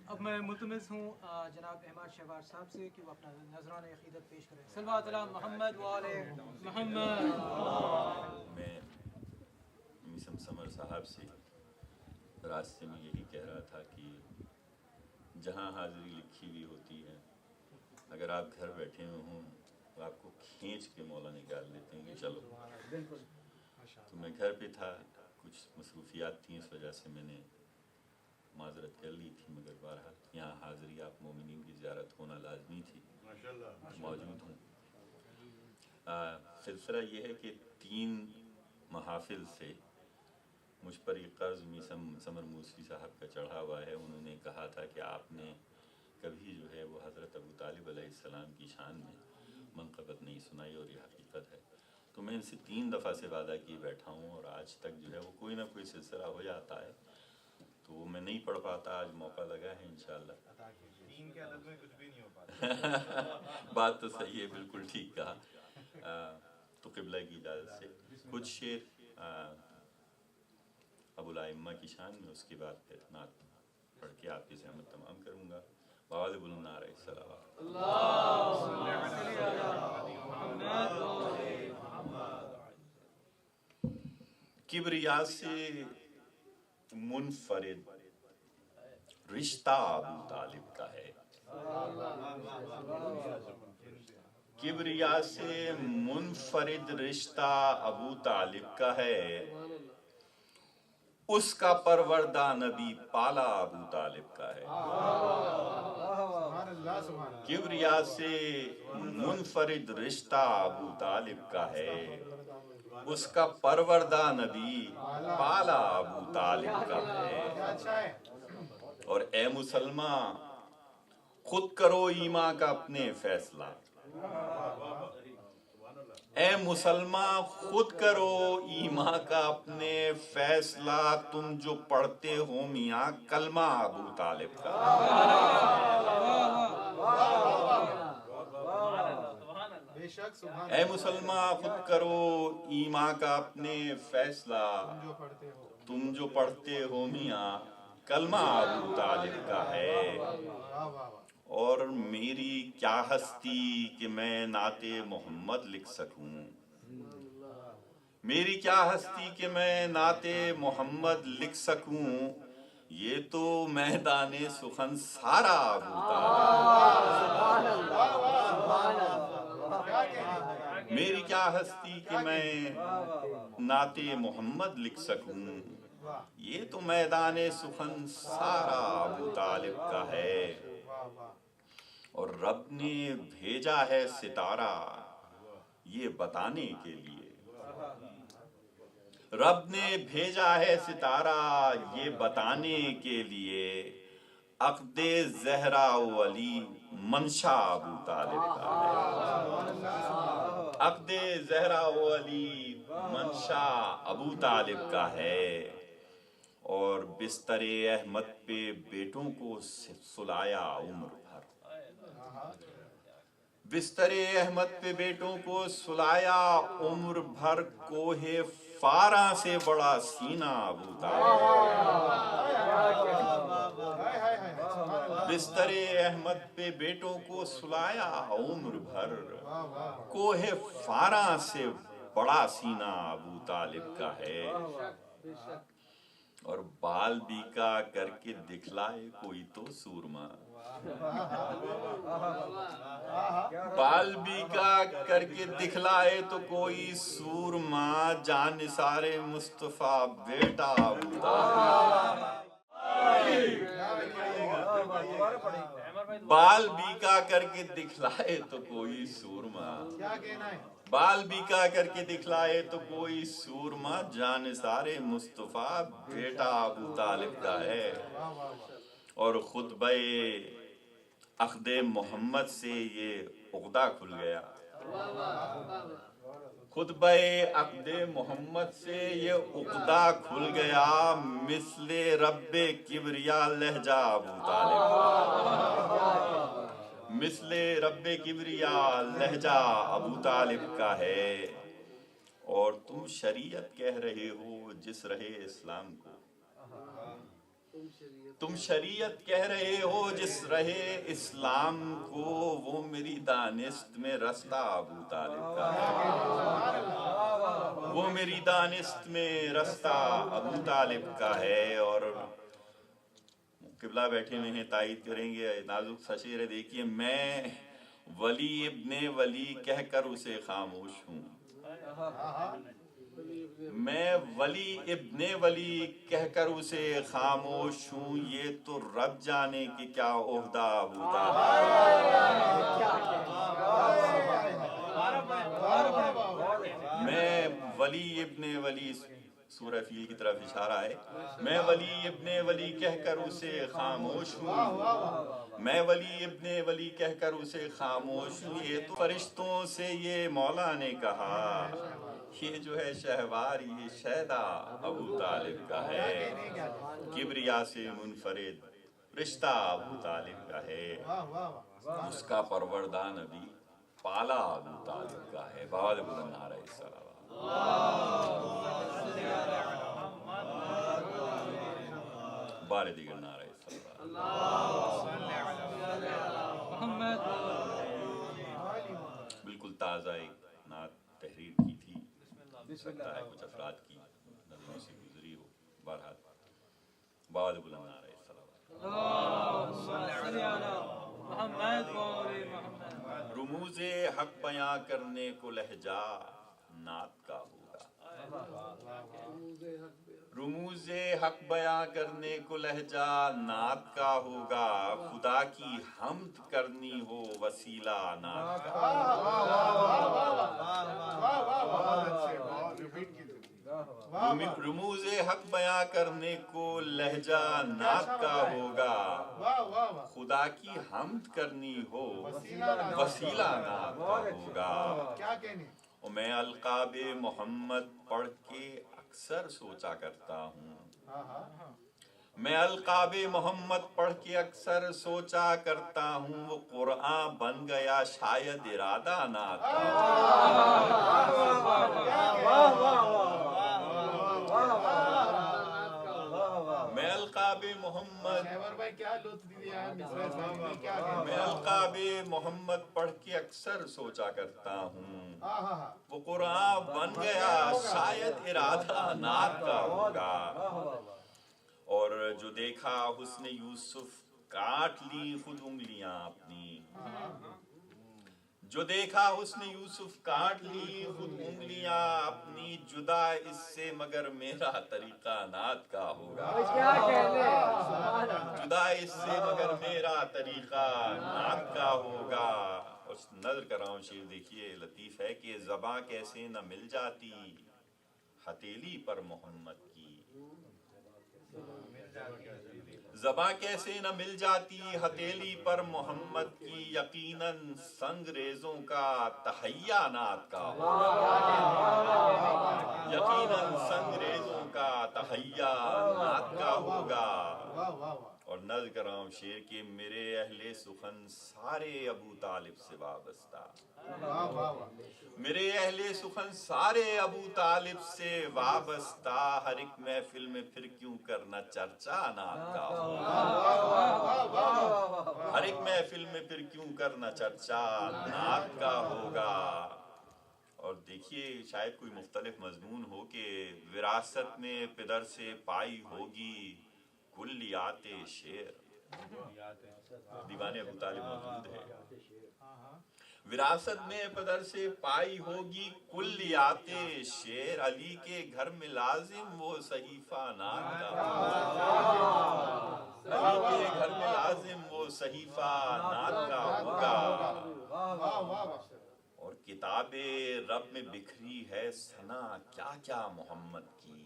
اب میں ملتمس ہوں جناب احمد شہباز صاحب سے کہ وہ اپنا نذران عقیدت پیش کریں. صلوات علی محمد وآل محمد. میں میسم سمر صاحب سے راستے میں یہی کہہ رہا تھا کہ جہاں حاضری لکھی ہوئی ہوتی ہے اگر آپ گھر بیٹھے ہوئے ہوں تو آپ کو کھینچ کے مولا نکال لیتے ہیں کہ چلو. تو میں گھر پہ تھا, کچھ مصروفیات تھیں, اس وجہ سے میں نے معذرت کر لی تھی, مگر بہرحال یہاں حاضری آپ مومنین کی زیارت ہونا لازمی تھی, موجود ہوں. سلسلہ یہ ہے کہ 3 محافل سے مجھ پر یہ قرض میسم سمر موسوی صاحب کا چڑھا ہوا ہے. انہوں نے کہا تھا کہ آپ نے کبھی جو ہے وہ حضرت ابو طالب علیہ السلام کی شان میں منقبت نہیں سنائی, اور یہ حقیقت ہے. تو میں ان سے 3 دفعہ سے وعدہ کیے بیٹھا ہوں, اور آج تک جو ہے وہ کوئی نہ کوئی سلسلہ ہو جاتا ہے, تو وہ میں نہیں پڑھ پاتا. آج موقع لگا ہے انشاءاللہ. 3 کے عدد میں کچھ بھی نہیں ہو پاتا. بات تو صحیح ہے, بالکل ٹھیک کہا. تو قبلہ کی اجازت سے کچھ شعر ابو الائمہ کی شان میں, اس کے بعد پھر نعت پڑھ کے آپ کی زحمت تمام کروں گا. بآواز بلند نعرہ الصلوات. کبریا سے منفرد رشتہ ابو طالب کا ہے. کبریا سے منفرد رشتہ ابو طالب کا ہے, اس کا پروردہ نبی پالا ابو طالب کا ہے. کبریا سے منفرد رشتہ ابو طالب کا ہے, اس کا پروردہ نبی پالا ابو طالب کا ہے. اور اے مسلمان خود کرو ایمان کا اپنے فیصلہ, اے مسلمان خود کرو ایمان کا اپنے فیصلہ, تم جو پڑھتے ہو میاں کلمہ ابو طالب کا. اے مسلمان خود کرو ایمان کا اپنے فیصلہ, تم جو پڑھتے ہو میاں کلمہ ابو طالب کا ہے. اور میری کیا ہستی کہ میں نعت محمد لکھ سکوں, میری کیا ہستی کہ میں نعت محمد لکھ سکوں, یہ تو میدان سخن سارا ابو طالب. میری کیا ہستی کہ میں نعت محمد لکھ سکوں, یہ تو میدان سخن سارا ابو طالب کا ہے. اور رب نے بھیجا ہے ستارہ یہ بتانے کے لیے, رب نے بھیجا ہے ستارہ یہ بتانے کے لیے, عقد زہرا و علی منشا ابو طالب کا ہے. عقد زہرا و علی منشا ابو طالب کا ہے. اور بستر احمد پہ بیٹوں کو سلایا عمر بھر, بستر احمد پہ بیٹوں کو سلایا عمر بھر, کوہ فاراں سے بڑا سینہ ابو طالب. بستر احمد پہ بیٹوں کو سلایا عمر بھر, کوہ فاراں سے بڑا سینہ ابو طالب کا ہے. اور بال بیکا کر کے دکھلائے کوئی تو سورما, بال بیکا کر کے دکھلائے تو کوئی سورما, جان نثار مصطفیٰ بیٹا ابو طالب. بال بیکا کر کے دکھلائے تو کوئی سورما, بال بیکا کر کے دکھلائے تو کوئی سورما, جان نثار مصطفیٰ بیٹا ابو طالب کا ہے. اور خطبہ عقد محمد سے یہ عقدہ کھل گیا, خطبہ عقد محمد سے یہ عقدہ کھل گیا, مثل رب کبریا لہجہ ابو طالب, مثل رب کبریا لہجہ ابو طالب کا ہے. اور تم شریعت کہہ رہے ہو جس رہے اسلام کو, تم شریعت کہہ رہے ہو جس رہے اسلام کو، وہ میری دانست میں رستہ ابو طالب کا ہے، وہ میری دانست میں رستہ ابو طالب کا ہے۔ اور قبلہ بیٹھے ہوئے ہیں، تائید کریں گے، نازک سا شعر ہے، دیکھیے، میں ولی ابن ولی کہہ کر اسے خاموش ہوں، میں ولی ابن ولی کہہ کر اسے خاموش ہوں، یہ تو رب جانے کہ کیا عہدہ ابو طالب۔ میں ولی ابن ولی، سورہ فیل کی طرف اشارہ ہے، میں ولی ابن ولی کہہ کر اسے خاموش ہوں، میں ولی ابن ولی کہہ کر اسے خاموش ہوں، یہ تو فرشتوں سے یہ مولا نے کہا، یہ جو ہے شہوار یہ شیدا ابو طالب کا ہے، کبریا سے منفرد رشتہ ابو طالب کا ہے، اس کا پروردہ نبی پالا ابو طالب کا ہے۔ بہت بلند نعرہ الصلوات۔ بار دیگر نعرہ الصلوات۔ بالکل تازہ ایک نعت تحریر کی تھی، سکتا ہے کچھ افراد کی نظروں سے گزری ہو، بہرحال بہت بلند نعرہ الصلوات۔ رموز حق بیاں کرنے کو لہجہ نعت کا ہوگا، رموز حق بیاں کرنے کو لہجہ نعت کا ہوگا، خدا کی حمد کرنی ہو وسیلہ نعت کا ہوگا، رموز حق بیاں کرنے کو لہجہ نعت کا ہوگا، خدا کی حمد کرنی ہو وسیلہ نعت کا ہوگا۔ اور میں القاب محمد پڑھ کے اکثر سوچا کرتا ہوں، میں القاب محمد پڑھ کے اکثر سوچا کرتا ہوں، وہ قرآن بن گیا شاید ارادہ نعت کا میں القاب محمد، میں القاب محمد پڑھ کے اکثر سوچا کرتا ہوں، وہ قرآن بن گیا شاید ارادہ نعت کا ہوگا۔ اور جو دیکھا حسن یوسف کاٹ لی خود انگلیاں اپنی، جو دیکھا حسن یوسف کاٹ لی خود انگلیاں اپنی، جدا اس سے مگر میرا طریقہ نعت کا ہوگا، جدا اس سے مگر میرا طریقہ نعت کا ہوگا۔ اور نظر کر رہا ہوں شعر، دیکھیے لطیف ہے کہ زباں کیسے نہ مل جاتی ہتیلی پر محمد کی، زباں کیسے نہ مل جاتی ہتیلی پر محمد کی، یقیناً سنگ ریزوں کا تہیا نعت کا ہوگا، یقیناً سنگ ریزوں کا تہیا نعت کا ہوگا۔ اور نظر کر رہا ہوں شعر کہ میرے اہل سخن سارے ابو طالب سے وابستہ، میرے اہل سخن سارے ابو طالب سے وابستہ، ہر ایک محفل میں پھر کیوں کرنا چرچا نعت کا ہوگا، ہر ایک محفل میں پھر کیوں کرنا چرچا نعت کا ہوگا۔ اور دیکھیے شاید کوئی مختلف مضمون ہو کہ وراثت میں پدر سے پائی ہوگی کلیات شعر، دیوان ابو طالب موجود ہے، وراثت میں پدر سے پائی ہوگی کلیات شعر، علی کے گھر میں لازم وہ صحیفہ نعت کا ہوگا، علی کے گھر میں لازم وہ صحیفہ نعت کا ہوگا۔ اور کتاب رب میں بکھری ہے ثنا کیا کیا محمد کی،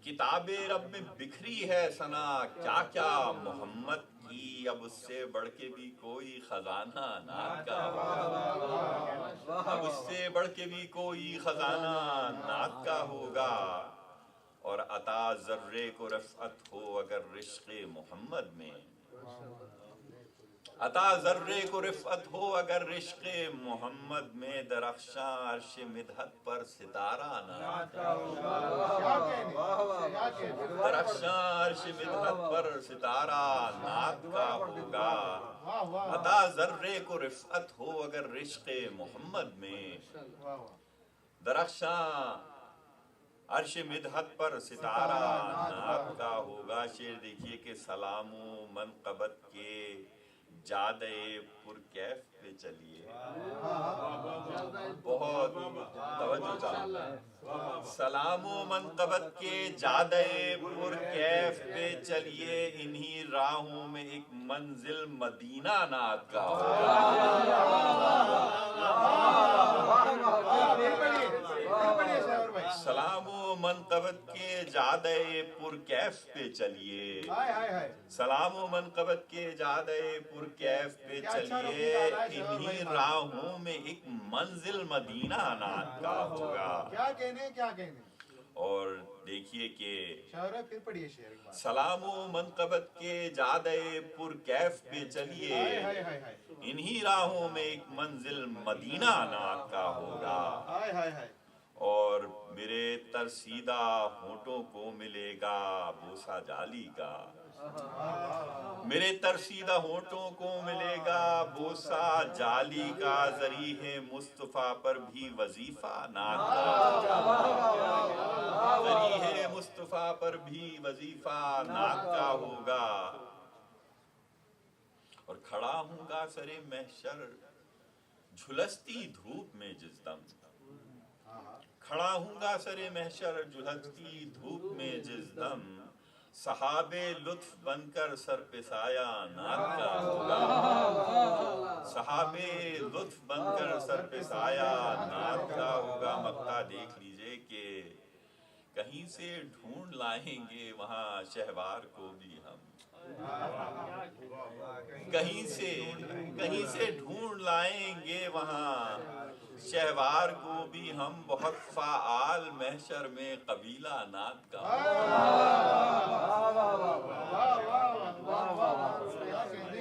کتاب رب میں بکھری ہے ثنا کیا کیا محمد کی، اب اس سے بڑھ کے بھی کوئی خزانہ نعت کا ہوگا، اب اس سے بڑھ کے بھی کوئی خزانہ نعت کا ہوگا۔ اور عطا ذرے کو رفعت ہو اگر رشق محمد میں، عطا ذرے کو رفعت ہو اگر عشق محمد میں، درخشاں عرش مدحت پر ستارہ نات کا درخشاں عرش مدحت پر ستارہ نات کا ہوگا، عطا ذرے کو رفعت ہو اگر عشق محمد میں، درخشاں عرش مدحت پر ستارہ نات کا ہوگا۔ شعر دیکھیے کہ سلام و منقبت کے جادے پر کیف پہ چلیے، بہت توجہ چاہیے، سلام و منقبت کے جادے پر کیف پہ چلیے، انہی راہوں میں ایک منزل مدینہ نات کا سلام و منقبت کے جادے پر کیف پہ چلیے، سلام و منقبت کے جادے پر کیف پہ چلیے، انہی راہوں میں ایک منزل مدینہ نات کا ہوگا۔ کیا کہنے اور دیکھیے کہ شاعر پھر پڑھیے شعر، سلام و منقبت کے جادے پر کیف پہ چلیے، انہی راہوں میں ایک منزل مدینہ نات کا ہوگا، اور میرے ترسیدہ ہونٹوں کو ملے گا بوسہ جالی کا، میرے ترسیدہ ہونٹوں کو ملے گا بوسہ جالی کا، ذریح مصطفیٰ پر بھی وظیفہ نات کا، ذریح مصطفیٰ پر بھی وظیفہ نات کا ہوگا، اور کھڑا ہوں گا سر محشر جھلستی دھوپ میں جس دم، کھڑا ہوں گا سر محشر جھلستی دھوپ میں جس دم، صحاب لطف بن کر سر پہ سایہ نات کا ہوگا، صحاب لطف بن کر سر پہ سایہ نات کا ہوگا۔ مقطع دیکھ لیجئے کہ کہیں سے ڈھونڈ لائیں گے وہاں شہوار کو بھی ہم، کہیں سے ڈھونڈ لائیں گے وہاں شہوار کو بھی ہم، بہت فعال محشر میں قبیلہ نات کا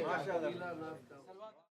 ماشاءاللہ۔